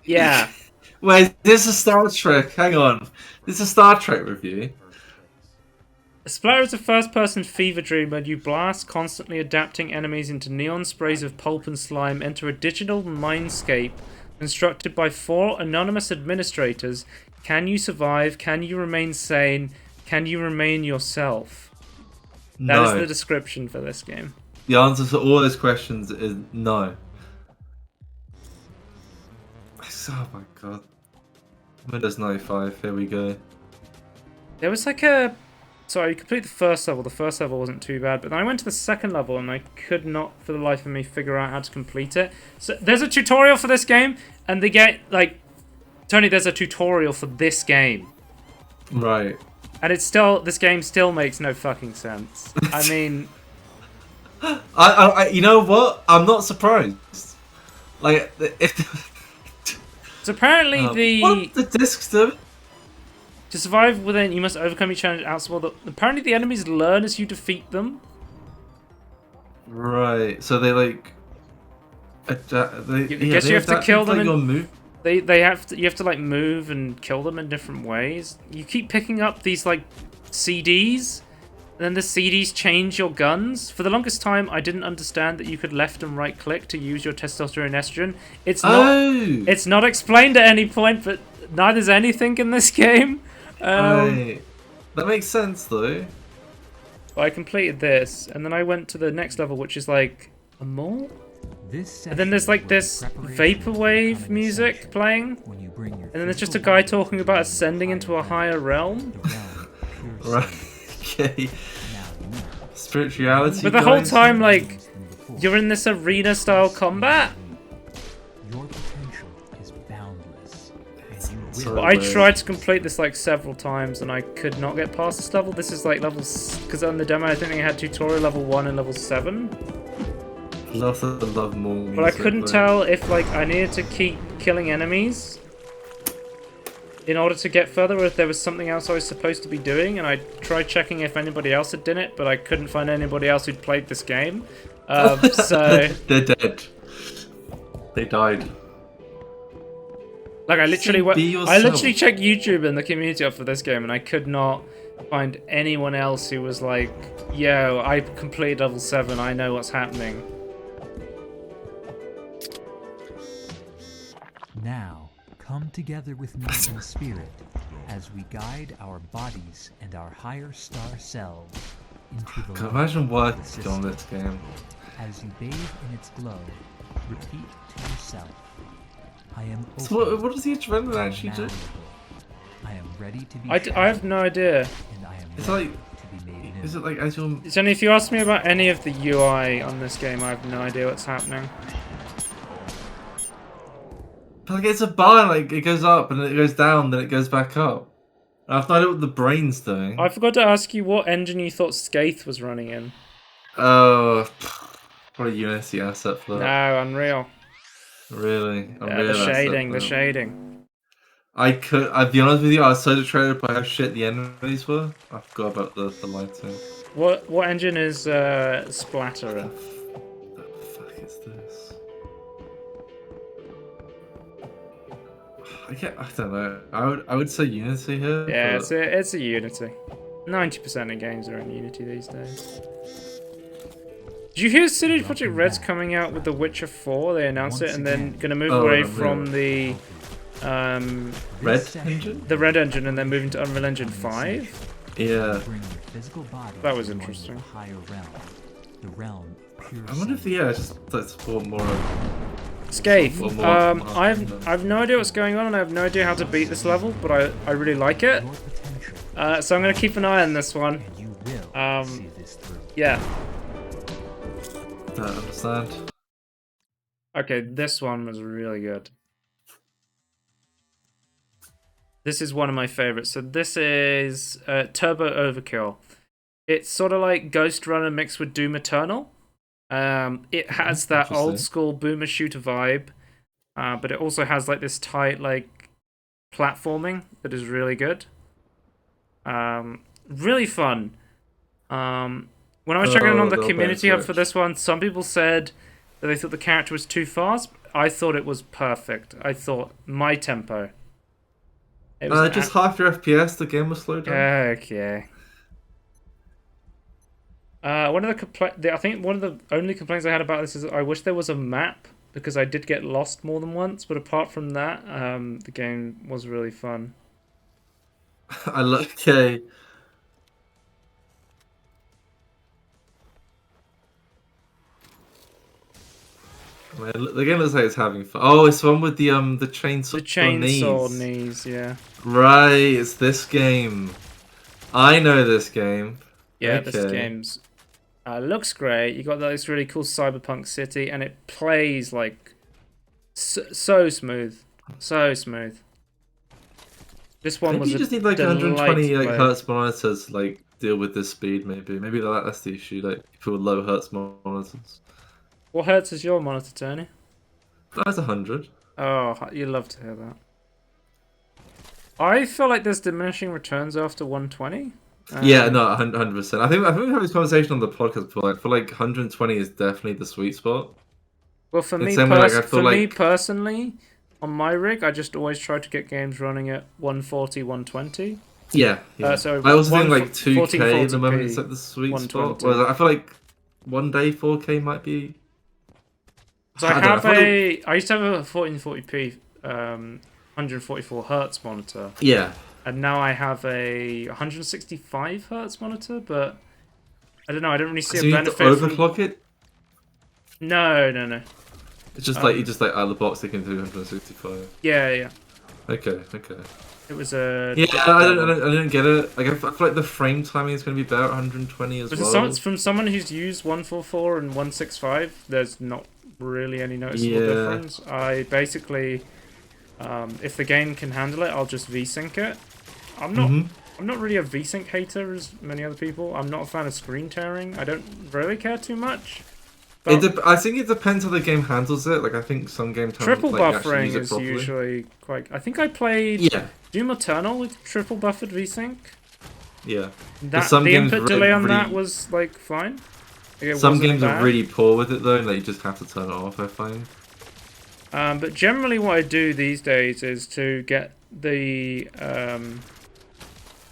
[SPEAKER 1] Yeah.
[SPEAKER 2] Wait, this is Star Trek. Hang on. This is a Star Trek review.
[SPEAKER 1] Splatter is a first-person fever dream where you blast, constantly adapting enemies into neon sprays of pulp and slime, enter a digital mindscape constructed by 4 anonymous administrators. Can you survive? Can you remain sane? Can you remain yourself? That is the description for this game.
[SPEAKER 2] The answer to all those questions is no. Oh my god. Windows 95, here we go.
[SPEAKER 1] There was like a... Sorry, you complete the first level. The first level wasn't too bad, but then I went to the second level and I could not, for the life of me, figure out how to complete it. So there's a tutorial for this game, and they get like, Tony, there's a tutorial for this game,
[SPEAKER 2] right?
[SPEAKER 1] And it's still, this game still makes no fucking sense. I mean,
[SPEAKER 2] I you know what? I'm not surprised. Like,
[SPEAKER 1] so apparently
[SPEAKER 2] what the discs do?
[SPEAKER 1] To survive within, you must overcome each challenge outsmall. Apparently the enemies learn as you defeat them.
[SPEAKER 2] Right. So they like...
[SPEAKER 1] I guess you have to kill them.
[SPEAKER 2] Move.
[SPEAKER 1] You have to like move and kill them in different ways. You keep picking up these like CDs, and then the CDs change your guns. For the longest time, I didn't understand that you could left and right click to use your testosterone estrogen. It's not explained at any point, but neither's anything in this game.
[SPEAKER 2] Right. That makes sense though.
[SPEAKER 1] I completed this, and then I went to the next level, which is like a mall. And then there's like this vaporwave music playing, and then there's just a guy talking about ascending into a higher realm.
[SPEAKER 2] Right. Okay. Spirituality.
[SPEAKER 1] But the whole time, like, you're in this arena-style combat.
[SPEAKER 2] So
[SPEAKER 1] I tried to complete this like several times and I could not get past this level. This is like levels, because on the demo I think they had tutorial level 1 and level 7.
[SPEAKER 2] Love more music,
[SPEAKER 1] but I couldn't tell if like I needed to keep killing enemies in order to get further, or if there was something else I was supposed to be doing. And I tried checking if anybody else had done it, but I couldn't find anybody else who'd played this game. So
[SPEAKER 2] they're dead. They died.
[SPEAKER 1] Like I literally
[SPEAKER 2] Be
[SPEAKER 1] I literally
[SPEAKER 2] yourself.
[SPEAKER 1] checked YouTube and the community up for this game, and I could not find anyone else who was like, "Yo, I completed level 7. I know what's happening."
[SPEAKER 5] Now, come together with me in spirit as we guide our bodies and our higher star selves into the
[SPEAKER 2] God,
[SPEAKER 5] light
[SPEAKER 2] imagine
[SPEAKER 5] of the
[SPEAKER 2] working
[SPEAKER 5] system.
[SPEAKER 2] on this game.
[SPEAKER 5] As you bathe in its glow, repeat to yourself, I am open.
[SPEAKER 2] So what does the adrenaline actually do?
[SPEAKER 5] malleable. I am ready to be
[SPEAKER 1] I have no idea.
[SPEAKER 5] and I am
[SPEAKER 2] It's
[SPEAKER 5] ready
[SPEAKER 2] like,
[SPEAKER 5] to be made new.
[SPEAKER 2] is it like as you're...
[SPEAKER 1] It's only if you ask me about any of the UI on this game, I have no idea what's happening.
[SPEAKER 2] Like it's a bar, like it goes up and then it goes down, then it goes back up. I have no idea what the brain's doing.
[SPEAKER 1] I forgot to ask you what engine you thought Scathe was running in.
[SPEAKER 2] Oh, what a Unity asset for
[SPEAKER 1] No,
[SPEAKER 2] that.
[SPEAKER 1] Unreal.
[SPEAKER 2] Really,
[SPEAKER 1] The shading, the shading.
[SPEAKER 2] I'd be honest with you, I was so distracted by how shit the enemies were. I forgot about the lighting.
[SPEAKER 1] What engine is Splatter in?
[SPEAKER 2] What the fuck is this? I don't know. I would say Unity here.
[SPEAKER 1] Yeah,
[SPEAKER 2] but...
[SPEAKER 1] it's a Unity. 90% of games are in Unity these days. Did you hear CD Projekt Red's coming out with The Witcher 4? They announced it and then gonna move away from the
[SPEAKER 2] Red Engine?
[SPEAKER 1] the Red Engine and then moving to Unreal Engine 5?
[SPEAKER 2] Yeah.
[SPEAKER 5] Bring your physical body
[SPEAKER 1] That was
[SPEAKER 5] to a more
[SPEAKER 1] interesting.
[SPEAKER 5] higher realm, the realm of pure
[SPEAKER 2] I wonder if
[SPEAKER 5] soul.
[SPEAKER 2] just let's support more of...
[SPEAKER 1] Scathe.
[SPEAKER 2] Or more-
[SPEAKER 1] I've no idea what's going on and I have no idea how to beat this level, but I really like it.
[SPEAKER 5] Your potential,
[SPEAKER 1] So I'm gonna keep an eye on this one.
[SPEAKER 5] and you will see this through.
[SPEAKER 1] Yeah.
[SPEAKER 2] Don't understand.
[SPEAKER 1] Okay, this one was really good. This is one of my favorites. So this is Turbo Overkill. It's sort of like Ghost Runner mixed with Doom Eternal. It has that old
[SPEAKER 2] Interesting.
[SPEAKER 1] school boomer shooter vibe, but it also has like this tight like platforming that is really good. Really fun. When I was checking on the
[SPEAKER 2] little
[SPEAKER 1] community hub for
[SPEAKER 2] bench.
[SPEAKER 1] this one, some people said that they thought the character was too fast. I thought it was perfect. I thought my tempo. It was
[SPEAKER 2] Just half your FPS, the game will slow down.
[SPEAKER 1] okay. One of I think one of the only complaints I had about this is I wish there was a map because I did get lost more than once. But apart from that, the game was really fun.
[SPEAKER 2] Okay. Man, the game looks like it's having fun. Oh, it's the one with the chainsaw.
[SPEAKER 1] The chainsaw
[SPEAKER 2] knees.
[SPEAKER 1] knees, yeah.
[SPEAKER 2] Right, it's this game. I know this game.
[SPEAKER 1] Yeah,
[SPEAKER 2] Okay.
[SPEAKER 1] this game's looks great. You got this really cool cyberpunk city, and it plays like so smooth, so smooth. This one
[SPEAKER 2] Maybe
[SPEAKER 1] was
[SPEAKER 2] you
[SPEAKER 1] a
[SPEAKER 2] just need like
[SPEAKER 1] delight
[SPEAKER 2] 120
[SPEAKER 1] to
[SPEAKER 2] like
[SPEAKER 1] play.
[SPEAKER 2] hertz monitors to like deal with this speed. Maybe that's the issue. Like people with low hertz monitors.
[SPEAKER 1] What hertz is your monitor, Tony?
[SPEAKER 2] That's 100.
[SPEAKER 1] Oh, you love to hear that. I feel like there's diminishing returns after 120.
[SPEAKER 2] Yeah, no, 100%. I think we had this conversation on the podcast before. I feel like 120 is definitely the sweet spot.
[SPEAKER 1] Well, for
[SPEAKER 2] The
[SPEAKER 1] me,
[SPEAKER 2] same way, like, I feel
[SPEAKER 1] me
[SPEAKER 2] like-
[SPEAKER 1] personally, on my rig, I just always try to get games running at 140, 120.
[SPEAKER 2] Yeah.
[SPEAKER 1] So
[SPEAKER 2] I also think like
[SPEAKER 1] 1440p,
[SPEAKER 2] 2K at the moment is like the sweet spot.
[SPEAKER 1] 120.
[SPEAKER 2] Whereas I feel like one day 4K might be.
[SPEAKER 1] So I
[SPEAKER 2] don't know,
[SPEAKER 1] have
[SPEAKER 2] feel like-
[SPEAKER 1] I used to have a 1440p 144 hertz monitor,
[SPEAKER 2] Yeah.
[SPEAKER 1] and now I have a 165 hertz monitor, but I don't know, I don't really see
[SPEAKER 2] So
[SPEAKER 1] a
[SPEAKER 2] you need to
[SPEAKER 1] benefit from...
[SPEAKER 2] overclock it.
[SPEAKER 1] No.
[SPEAKER 2] It's just like you just like out of the box they can do 165.
[SPEAKER 1] Yeah.
[SPEAKER 2] Okay.
[SPEAKER 1] It was a...
[SPEAKER 2] Yeah, I don't get it. Like I feel like the frame timing is going to be better at 120 as well.
[SPEAKER 1] From someone who's used 144 and 165, there's not really any noticeable
[SPEAKER 2] Yeah.
[SPEAKER 1] difference. I basically, if the game can handle it, I'll just VSync it. I'm not really a VSync hater as many other people. I'm not a fan of screen tearing. I don't really care too much. But
[SPEAKER 2] I think it depends how the game handles it. Like I think some games
[SPEAKER 1] triple
[SPEAKER 2] like, actually
[SPEAKER 1] buffering
[SPEAKER 2] use it
[SPEAKER 1] is
[SPEAKER 2] properly.
[SPEAKER 1] usually quite... I think I played
[SPEAKER 2] Yeah.
[SPEAKER 1] Doom Eternal with triple buffered VSync.
[SPEAKER 2] Yeah.
[SPEAKER 1] That,
[SPEAKER 2] some
[SPEAKER 1] the
[SPEAKER 2] games
[SPEAKER 1] input
[SPEAKER 2] really-
[SPEAKER 1] delay on that
[SPEAKER 2] really-
[SPEAKER 1] was like fine. Like, it
[SPEAKER 2] Some
[SPEAKER 1] wasn't
[SPEAKER 2] games
[SPEAKER 1] bad.
[SPEAKER 2] are really poor with it though, and like you just have to turn it off. I find.
[SPEAKER 1] But generally what I do these days is to get the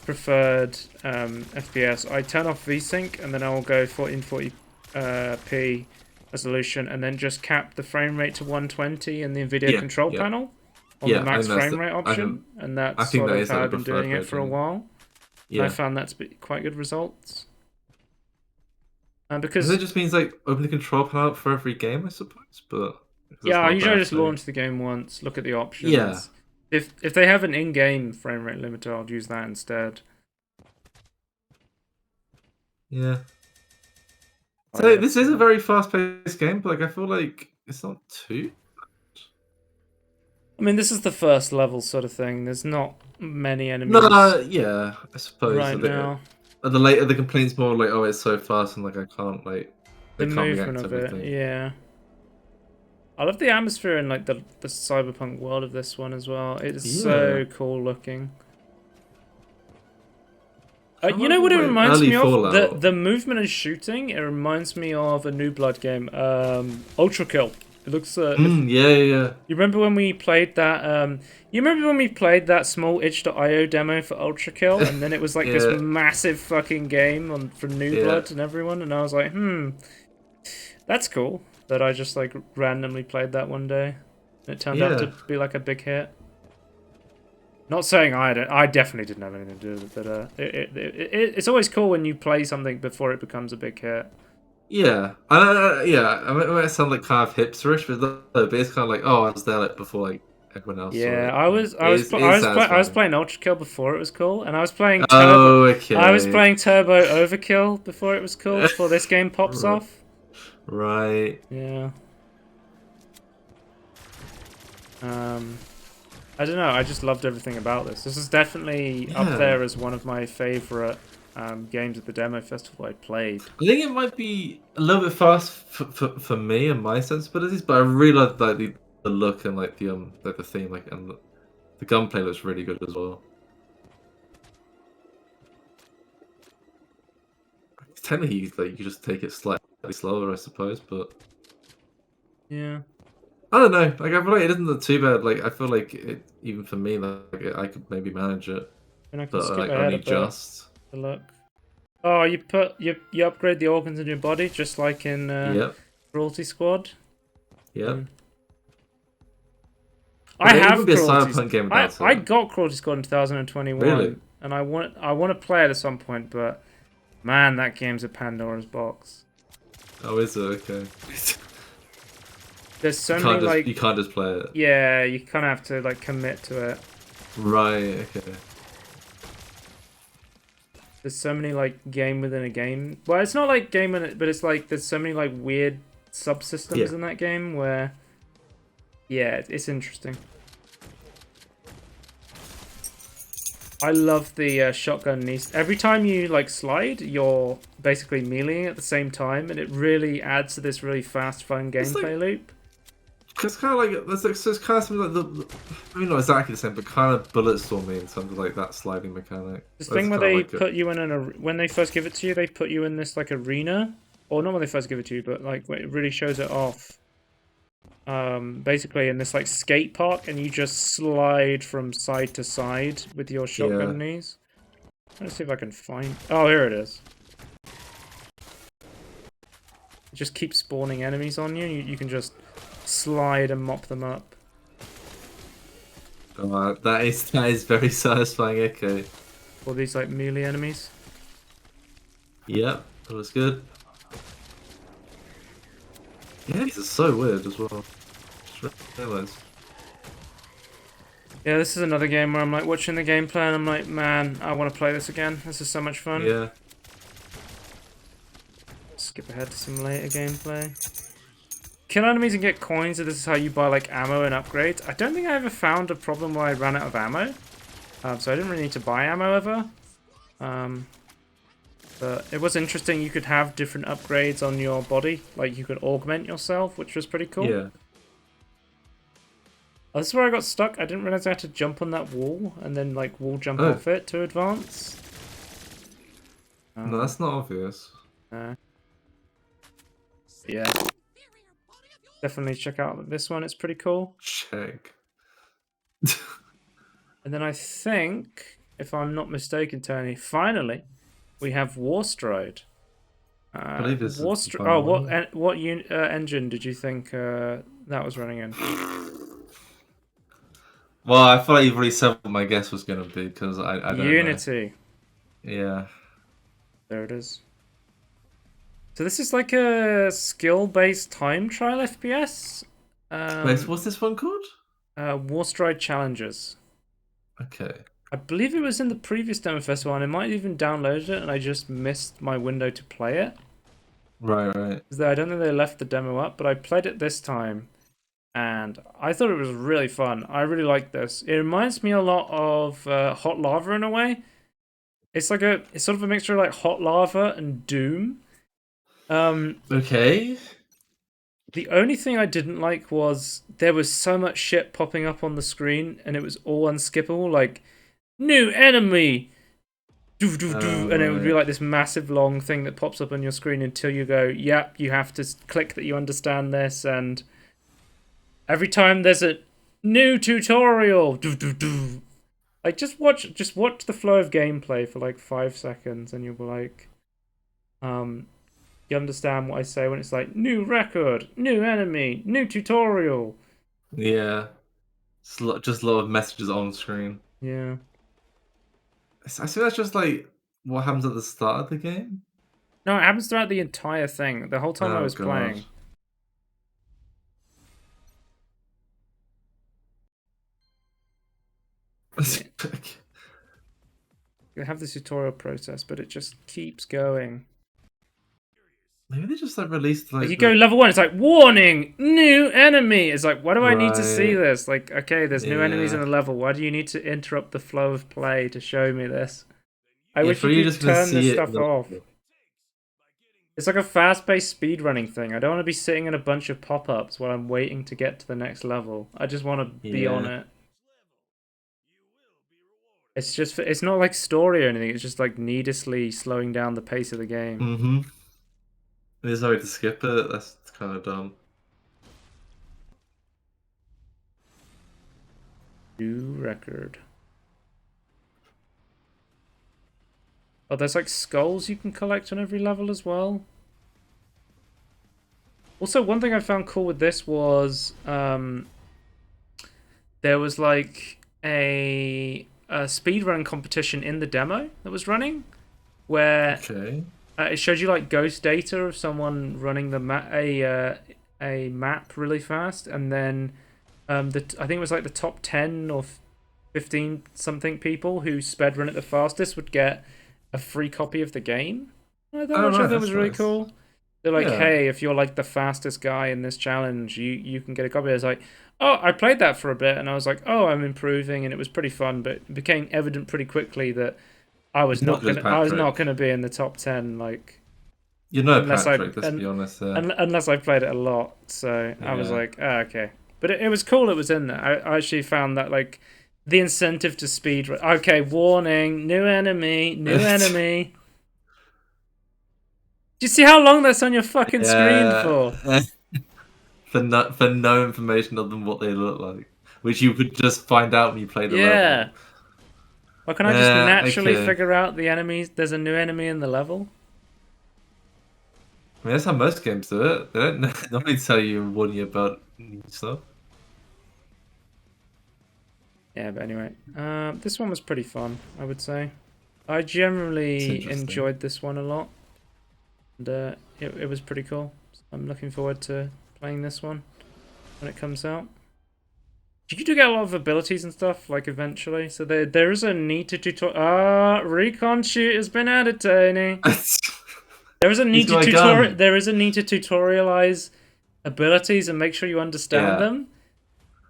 [SPEAKER 1] preferred FPS. I turn off VSync and then I'll go 1440p resolution and then just cap the frame rate to 120 in the NVIDIA control panel on the max frame rate option. And that's sort of how I've been doing it for a while. Yeah. I found that to be quite good results. Because
[SPEAKER 2] it just means like open the control panel up for every game, I suppose. But
[SPEAKER 1] yeah, I usually just launch the game once, look at the options. Yeah. If they have an in-game frame rate limiter, I'll use that instead.
[SPEAKER 2] Yeah. So this is a very fast-paced game, but like I feel like it's not too.
[SPEAKER 1] I mean, this is the first level sort of thing. There's not many enemies.
[SPEAKER 2] No, yeah, I suppose.
[SPEAKER 1] Right now.
[SPEAKER 2] The complaints more like, oh, it's so fast and like I can't like.
[SPEAKER 1] The movement of it, yeah. I love the atmosphere and like the cyberpunk world of this one as well. It is so cool looking. You know what it reminds me of? The movement and shooting. It reminds me of a New Blood game, Overkill. It looks.
[SPEAKER 2] Yeah.
[SPEAKER 1] You remember when we played that? You remember when we played that small itch.io demo for Overkill, and then it was like this massive fucking game for New Blood and everyone, and I was like, that's cool. That I just like randomly played that one day. It turned out to be like a big hit. Not saying I definitely didn't have anything to do with it, but it's always cool when you play something before it becomes a big hit.
[SPEAKER 2] Yeah, I mean, it might sound like kind of hipsterish, but it's kind of like, oh, I was there like before like everyone else.
[SPEAKER 1] Yeah, I was playing Overkill before it was cool, and I was playing Turbo. I was playing Turbo Overkill before it was cool. Before this game pops off.
[SPEAKER 2] Right.
[SPEAKER 1] Yeah. I don't know. I just loved everything about this. This is definitely up there as one of my favorite games at the demo festival I played.
[SPEAKER 2] I think it might be a little bit fast for me and my sensibilities, but I really like the look and like the theme, like, and the gunplay looks really good as well. Technically, like, you just take it slightly slower, I suppose, but
[SPEAKER 1] yeah.
[SPEAKER 2] I don't know. Like, I feel like it isn't too bad. Like, I feel like it, even for me, like I could maybe manage it,
[SPEAKER 1] and I can
[SPEAKER 2] but like only just.
[SPEAKER 1] Look. Oh, you upgrade the organs in your body just like in Cruelty Squad.
[SPEAKER 2] Yeah.
[SPEAKER 1] I have I got Cruelty Squad in 2021,
[SPEAKER 2] really?
[SPEAKER 1] And I want to play it at some point, but man, that game's a Pandora's box.
[SPEAKER 2] Oh, is it? Okay.
[SPEAKER 1] There's so many like
[SPEAKER 2] you can't just play it.
[SPEAKER 1] Yeah, you kind of have to like commit to it.
[SPEAKER 2] Right. Okay.
[SPEAKER 1] There's so many like game within a game. Well, it's not like game in it, but it's like there's so many like weird subsystems in that game where, yeah, it's interesting. I love the shotgun knees. Every time you like slide, you're basically meleeing at the same time, and it really adds to this really fast, fun gameplay loop.
[SPEAKER 2] It's kind of like it's kind of something like I mean, not exactly the same, but kind of Bulletstorm in terms of like that sliding mechanic.
[SPEAKER 1] This thing where they put you in when they first give it to you, they put you in this like arena, or not when they first give it to you, but like it really shows it off. Basically in this like skate park, and you just slide from side to side with your shotgun knees. Let's see if I can find. Oh, here it is. It just keeps spawning enemies on you. You can just slide and mop them up.
[SPEAKER 2] Oh, that is very satisfying. Okay.
[SPEAKER 1] All these like melee enemies.
[SPEAKER 2] Yep, that was good. Yeah, these are so weird as well. Just realized.
[SPEAKER 1] Yeah, this is another game where I'm like watching the gameplay and I'm like, man, I want to play this again. This is so much fun.
[SPEAKER 2] Yeah.
[SPEAKER 1] Skip ahead to some later gameplay. Kill enemies and get coins, so this is how you buy like ammo and upgrades. I don't think I ever found a problem where I ran out of ammo. So I didn't really need to buy ammo ever. But it was interesting, you could have different upgrades on your body. Like you could augment yourself, which was pretty cool.
[SPEAKER 2] Yeah.
[SPEAKER 1] Oh, this is where I got stuck. I didn't realize I had to jump on that wall and then like wall jump off it to advance.
[SPEAKER 2] No, that's not obvious.
[SPEAKER 1] Yeah. definitely check out this one. It's pretty cool.
[SPEAKER 2] Check.
[SPEAKER 1] And then I think, if I'm not mistaken, Tony, finally we have Warstride.
[SPEAKER 2] I believe this is the
[SPEAKER 1] Warstride.
[SPEAKER 2] final
[SPEAKER 1] Oh,
[SPEAKER 2] one.
[SPEAKER 1] what engine did you think that was running in?
[SPEAKER 2] Well, I feel like you've already said what my guess was going to be because I don't know.
[SPEAKER 1] Unity.
[SPEAKER 2] Yeah.
[SPEAKER 1] There it is. So this is like a skill-based time trial FPS.
[SPEAKER 2] Wait, what's this one called?
[SPEAKER 1] Warstride Challenges.
[SPEAKER 2] Okay.
[SPEAKER 1] I believe it was in the previous demo festival, and I might have even downloaded it, and I just missed my window to play it.
[SPEAKER 2] Right.
[SPEAKER 1] I don't think they left the demo up, but I played it this time, and I thought it was really fun. I really like this. It reminds me a lot of Hot Lava in a way. It's sort of a mixture of like Hot Lava and Doom.
[SPEAKER 2] Okay.
[SPEAKER 1] The only thing I didn't like was there was so much shit popping up on the screen, and it was all unskippable, like new enemy, doo doo doo, and it would be like this massive long thing that pops up on your screen until you go, yep, you have to click that you understand this, and every time there's a new tutorial, doo doo doo. Like just watch the flow of gameplay for like 5 seconds, and you'll be like, you understand what I say when it's like new record, new enemy, new tutorial.
[SPEAKER 2] Yeah. Just a lot of messages on screen.
[SPEAKER 1] Yeah.
[SPEAKER 2] I see that's just like what happens at the start of the game.
[SPEAKER 1] No, it happens throughout the entire thing. The whole time I was playing. You have this tutorial process, but it just keeps going.
[SPEAKER 2] Maybe they just like released like
[SPEAKER 1] You go level 1, it's like warning, new enemy. It's like, why do I need to see this? Like, okay, there's new enemies in the level. Why do you need to interrupt the flow of play to show me this? I wish you could turn this stuff off. It's like a fast-paced speedrunning thing. I don't want to be sitting in a bunch of pop-ups while I'm waiting to get to the next level. I just want to be on it. It's not like story or anything. It's just like needlessly slowing down the pace of the game.
[SPEAKER 2] Mm-hmm. There's no way to skip it. That's kind of dumb.
[SPEAKER 1] New record. Oh, there's like skulls you can collect on every level as well. Also, one thing I found cool with this was there was like a speedrun competition in the demo that was running, where it showed you like ghost data of someone running the a map really fast, and then I think it was like the top 10 or 15 something people who sped run it the fastest would get a free copy of the game. I thought that was really cool. They're like, hey, if you're like the fastest guy in this challenge, you can get a copy. I was like, oh, I played that for a bit, and I was like, oh, I'm improving, and it was pretty fun. But it became evident pretty quickly that I was not gonna be in the top 10. Like,
[SPEAKER 2] Patrick. Let's be honest.
[SPEAKER 1] Unless I played it a lot, so I was like, oh, okay. But it was cool. It was in there. I actually found that like the incentive to speed. Okay, warning, new enemy, new enemy. Do you see how long that's on your fucking screen for?
[SPEAKER 2] For no information other than what they look like, which you could just find out when you play the level.
[SPEAKER 1] Or can I just naturally figure out the enemies? There's a new enemy in the level.
[SPEAKER 2] I mean, that's how most games do it. They don't normally tell you and warn you about new stuff.
[SPEAKER 1] Yeah, but anyway, this one was pretty fun, I would say. I generally enjoyed this one a lot. And it was pretty cool. I'm looking forward to playing this one when it comes out. You do get a lot of abilities and stuff, like, eventually. So there is a need to tutorial... recon shoot has been added, Tony. There is a need to tutorialize abilities and make sure you understand them.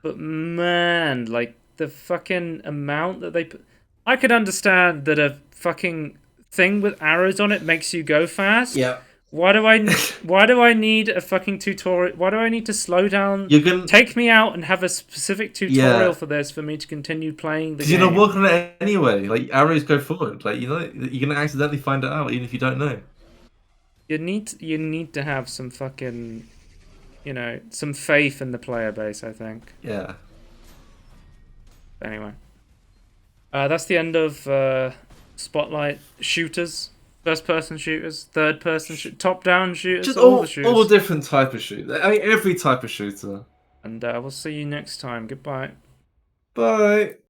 [SPEAKER 1] But man, like, the fucking amount that they put... I could understand that a fucking thing with arrows on it makes you go fast.
[SPEAKER 2] Yeah.
[SPEAKER 1] Why do I need a fucking tutorial? Why do I need to slow down? Take me out and have a specific tutorial for this for me to continue playing the game.
[SPEAKER 2] You're not working on it anyway. Like, arrows go forward. Like, you're gonna accidentally find it out even if you don't know.
[SPEAKER 1] You need to have some fucking you know, some faith in the player base, I think.
[SPEAKER 2] Yeah.
[SPEAKER 1] Anyway. That's the end of Spotlight shooters. First-person shooters, third-person shooters, top-down shooters,
[SPEAKER 2] Just
[SPEAKER 1] all the shooters.
[SPEAKER 2] all different type of shooter. I mean, every type of shooter.
[SPEAKER 1] And we'll see you next time. Goodbye.
[SPEAKER 2] Bye.